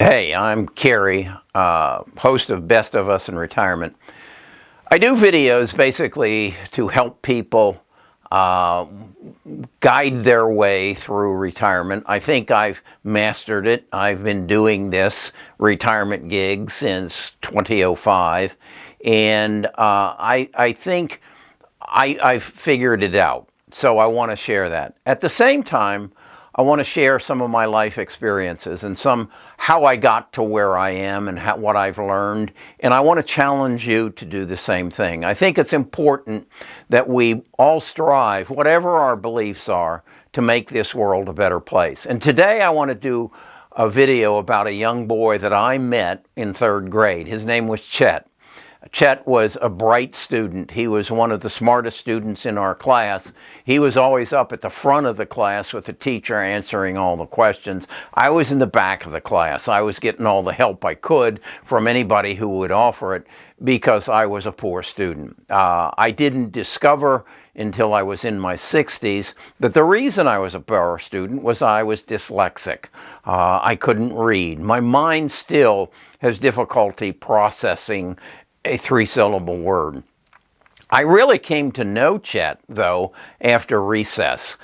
Hey, I'm Kerry, host of Best of Us in Retirement. I do videos basically to help people guide their way through retirement. I think I've mastered it. I've been doing this retirement gig since 2005, and I think I've figured it out. So I want to share that. At the same time, I want to share some of my life experiences and how I got to where I am and what I've learned. And I want to challenge you to do the same thing. I think it's important that we all strive, whatever our beliefs are, to make this world a better place. And today I want to do a video about a young boy that I met in third grade. His name was Chet. Chet was a bright student. He was one of the smartest students in our class. He was always up at the front of the class with the teacher answering all the questions. I was in the back of the class. I was getting all the help I could from anybody who would offer it because I was a poor student. I didn't discover until I was in my 60s that the reason I was a poor student was I was dyslexic. I couldn't read. My mind still has difficulty processing a three-syllable word. I really came to know Chet, though, after recess.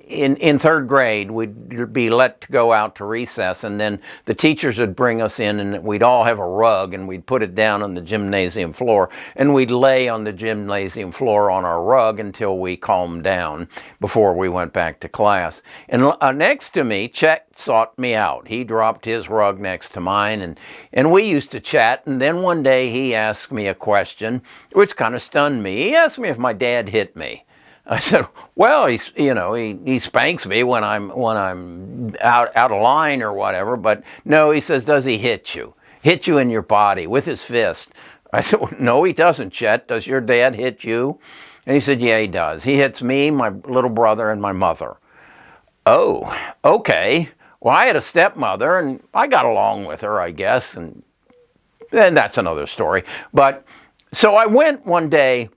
In third grade, we'd be let to go out to recess, and then the teachers would bring us in, and we'd all have a rug, and we'd put it down on the gymnasium floor, and we'd lay on the gymnasium floor on our rug until we calmed down before we went back to class. And next to me, Chet sought me out. He dropped his rug next to mine, and we used to chat, and then one day he asked me a question, which kind of stunned me. He asked me if my dad hit me. I said, well, he spanks me when I'm out of line or whatever, but no, he says, does he hit you? Hit you in your body with his fist? I said, well, no, he doesn't, Chet. Does your dad hit you? And he said, yeah, he does. He hits me, my little brother, and my mother. Oh, okay. Well, I had a stepmother, and I got along with her, I guess, and that's another story. But so I went one day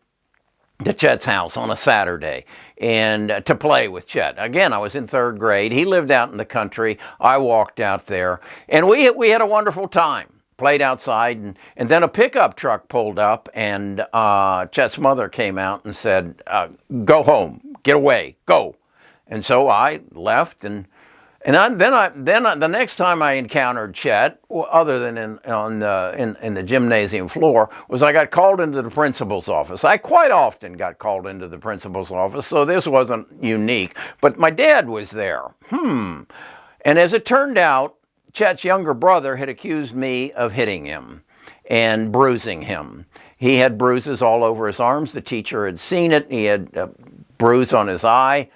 to Chet's house on a Saturday and to play with Chet. Again, I was in third grade. He lived out in the country. I walked out there, and we had a wonderful time. Played outside, and then a pickup truck pulled up, and Chet's mother came out and said, go home, get away, go. And so I left, and then the next time I encountered Chet, other than in the gymnasium floor, was I got called into the principal's office. I quite often got called into the principal's office, so this wasn't unique. But my dad was there. And as it turned out, Chet's younger brother had accused me of hitting him and bruising him. He had bruises all over his arms. The teacher had seen it. He had a bruise on his eye.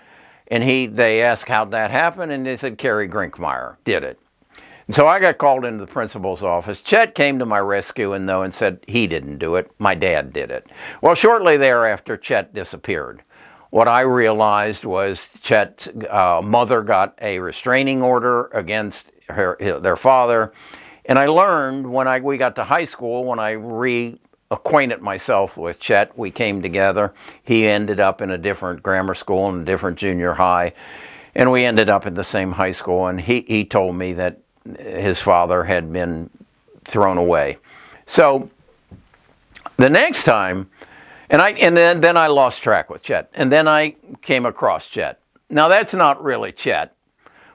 And they asked how'd that happen, and they said Kerry Grinkmeyer did it. And so I got called into the principal's office. Chet came to my rescue and said he didn't do it, my dad did it. Well, shortly thereafter, Chet disappeared. What I realized was Chet's mother got a restraining order against their father. And I learned when we got to high school, when I reacquainted myself with Chet, we came together. He ended up in a different grammar school and a different junior high, and we ended up in the same high school, and he told me that his father had been thrown away. So the next time, and then I lost track with Chet, and then I came across Chet. Now that's not really Chet,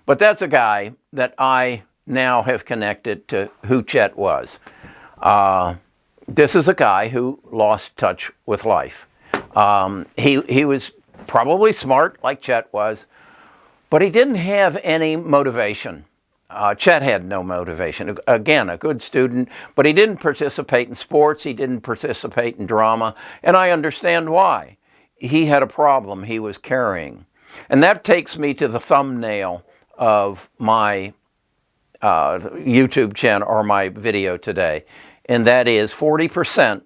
but that's a guy that I now have connected to who Chet was. This is a guy who lost touch with life. He was probably smart like Chet was, but he didn't have any motivation. Chet had no motivation. Again, a good student, but he didn't participate in sports. He didn't participate in drama, and I understand why. He had a problem he was carrying. And that takes me to the thumbnail of my YouTube channel or my video today. And that is 40%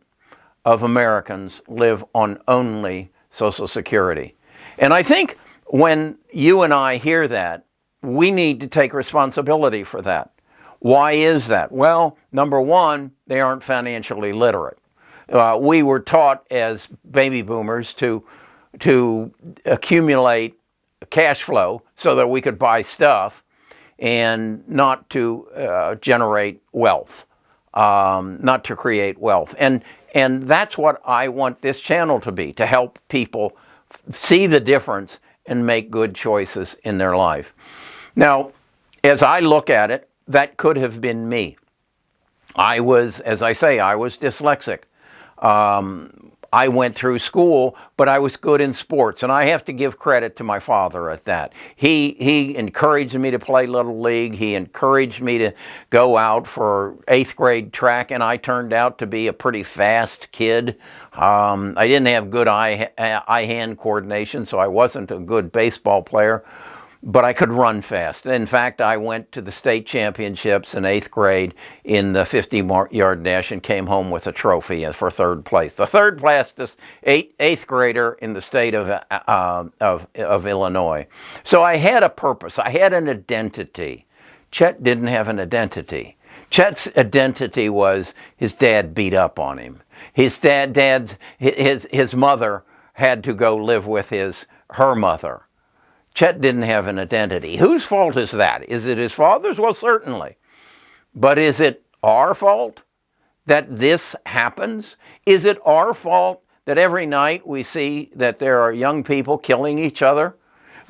of Americans live on only Social Security. And I think when you and I hear that, we need to take responsibility for that. Why is that? Well, number one, they aren't financially literate. We were taught as baby boomers to accumulate cash flow so that we could buy stuff. and not to generate wealth, not to create wealth. And that's what I want this channel to be, to help people see the difference and make good choices in their life. Now, as I look at it, that could have been me. I was, as I say, I was dyslexic. I went through school, but I was good in sports, and I have to give credit to my father at that. He encouraged me to play Little League. He encouraged me to go out for 8th grade track, and I turned out to be a pretty fast kid. I didn't have good eye-hand coordination, so I wasn't a good baseball player, but I could run fast. In fact, I went to the state championships in 8th grade in the 50-yard dash and came home with a trophy for 3rd place. The 3rd fastest 8th grader in the state of Illinois. So I had a purpose. I had an identity. Chet didn't have an identity. Chet's identity was his dad beat up on him. His mother had to go live with her mother. Chet didn't have an identity. Whose fault is that? Is it his father's? Well, certainly. But is it our fault that this happens? Is it our fault that every night we see that there are young people killing each other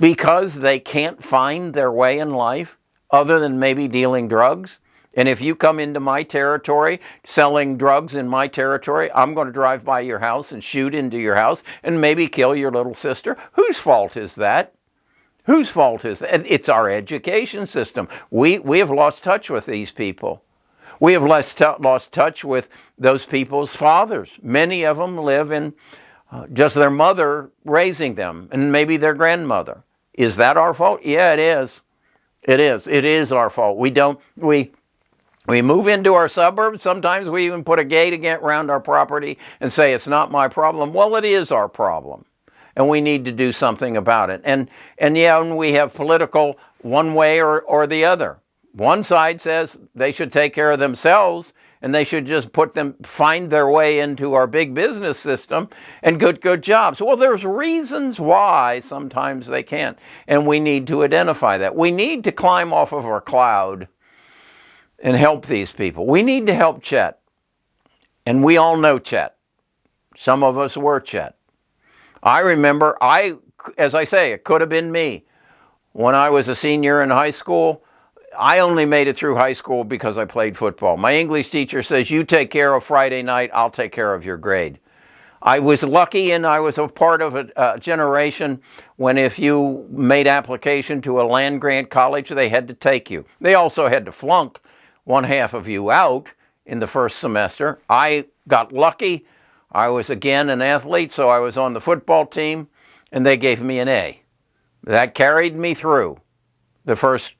because they can't find their way in life other than maybe dealing drugs? And if you come into my territory selling drugs in my territory, I'm going to drive by your house and shoot into your house and maybe kill your little sister. Whose fault is that? Whose fault is that? It's our education system. We have lost touch with these people. We have lost touch with those people's fathers. Many of them live in just their mother raising them and maybe their grandmother. Is that our fault? Yeah, it is. It is. It is our fault. We move into our suburbs. Sometimes we even put a gate around our property and say it's not my problem. Well, it is our problem. And we need to do something about it. And yeah, when we have political one way or the other. One side says they should take care of themselves and they should just find their way into our big business system and good jobs. Well, there's reasons why sometimes they can't. And we need to identify that. We need to climb off of our cloud and help these people. We need to help Chet. And we all know Chet. Some of us were Chet. I remember, as I say, it could have been me. When I was a senior in high school, I only made it through high school because I played football. My English teacher says, you take care of Friday night, I'll take care of your grade. I was lucky, and I was a part of a generation when if you made application to a land-grant college, they had to take you. They also had to flunk one half of you out in the first semester. I got lucky. I was again an athlete, so I was on the football team, and they gave me an A. That carried me through the first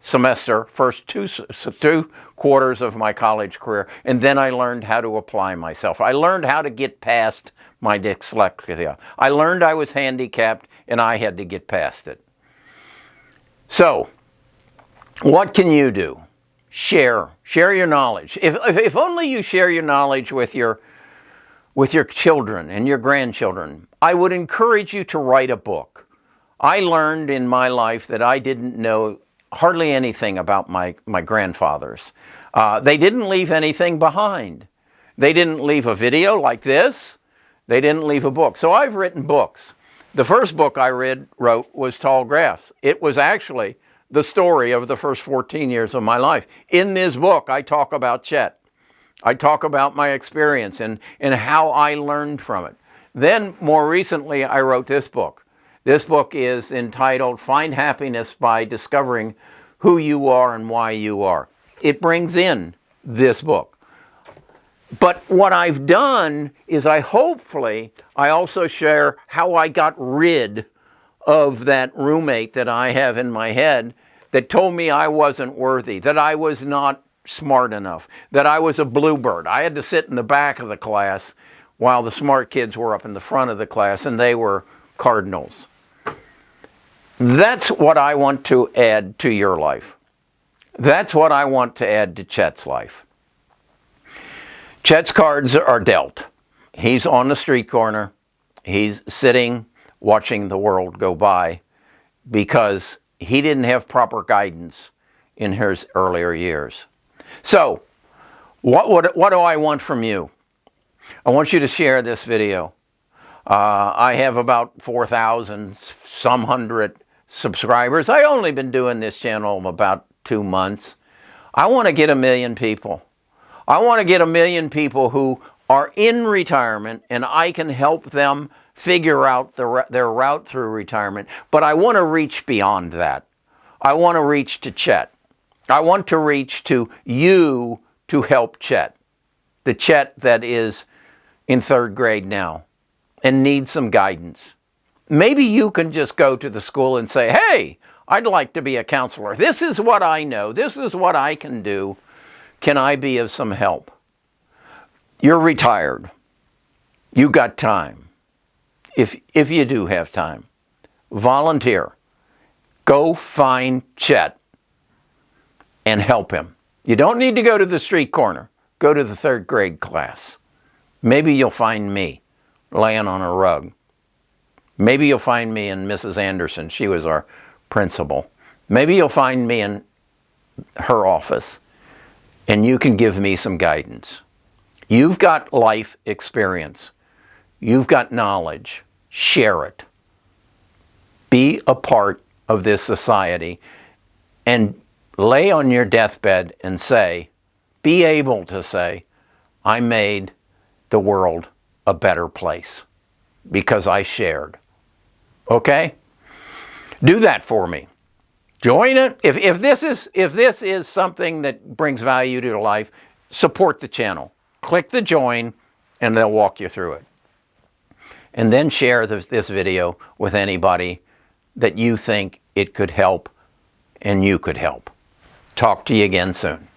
semester, first two quarters of my college career, and then I learned how to apply myself. I learned how to get past my dyslexia. I learned I was handicapped, and I had to get past it. So, what can you do? Share your knowledge. If only you share your knowledge with your children and your grandchildren. I would encourage you to write a book. I learned in my life that I didn't know hardly anything about my grandfathers. They didn't leave anything behind. They didn't leave a video like this. They didn't leave a book. So I've written books. The first book I wrote was Tall Graphs. It was actually the story of the first 14 years of my life. In this book, I talk about Chet. I talk about my experience and how I learned from it. Then, more recently, I wrote this book. This book is entitled Find Happiness by Discovering Who You Are and Why You Are. It brings in this book. But what I've done is I also share how I got rid of that roommate that I have in my head that told me I wasn't worthy, that I was not smart enough, that I was a bluebird. I had to sit in the back of the class while the smart kids were up in the front of the class, and they were cardinals. That's what I want to add to your life. That's what I want to add to Chet's life. Chet's cards are dealt. He's on the street corner. He's sitting, watching the world go by because he didn't have proper guidance in his earlier years. So, what do I want from you? I want you to share this video. I have about 4,000, some hundred subscribers. I've only been doing this channel about 2 months. I want to get 1 million people. I want to get 1 million people who are in retirement, and I can help them figure out their route through retirement. But I want to reach beyond that. I want to reach to Chet. I want to reach to you to help Chet. The Chet that is in 3rd grade now and needs some guidance. Maybe you can just go to the school and say, hey, I'd like to be a counselor. This is what I know. This is what I can do. Can I be of some help? You're retired. You got time. If you do have time, volunteer. Go find Chet and help him. You don't need to go to the street corner. Go to the 3rd grade class. Maybe you'll find me laying on a rug. Maybe you'll find me in Mrs. Anderson. She was our principal. Maybe you'll find me in her office, and you can give me some guidance. You've got life experience. You've got knowledge. Share it. Be a part of this society and lay on your deathbed and say, be able to say, I made the world a better place because I shared. Okay? Do that for me. Join it. If this is something that brings value to your life, support the channel. Click the join and they'll walk you through it. And then share this video with anybody that you think it could help and you could help. Talk to you again soon.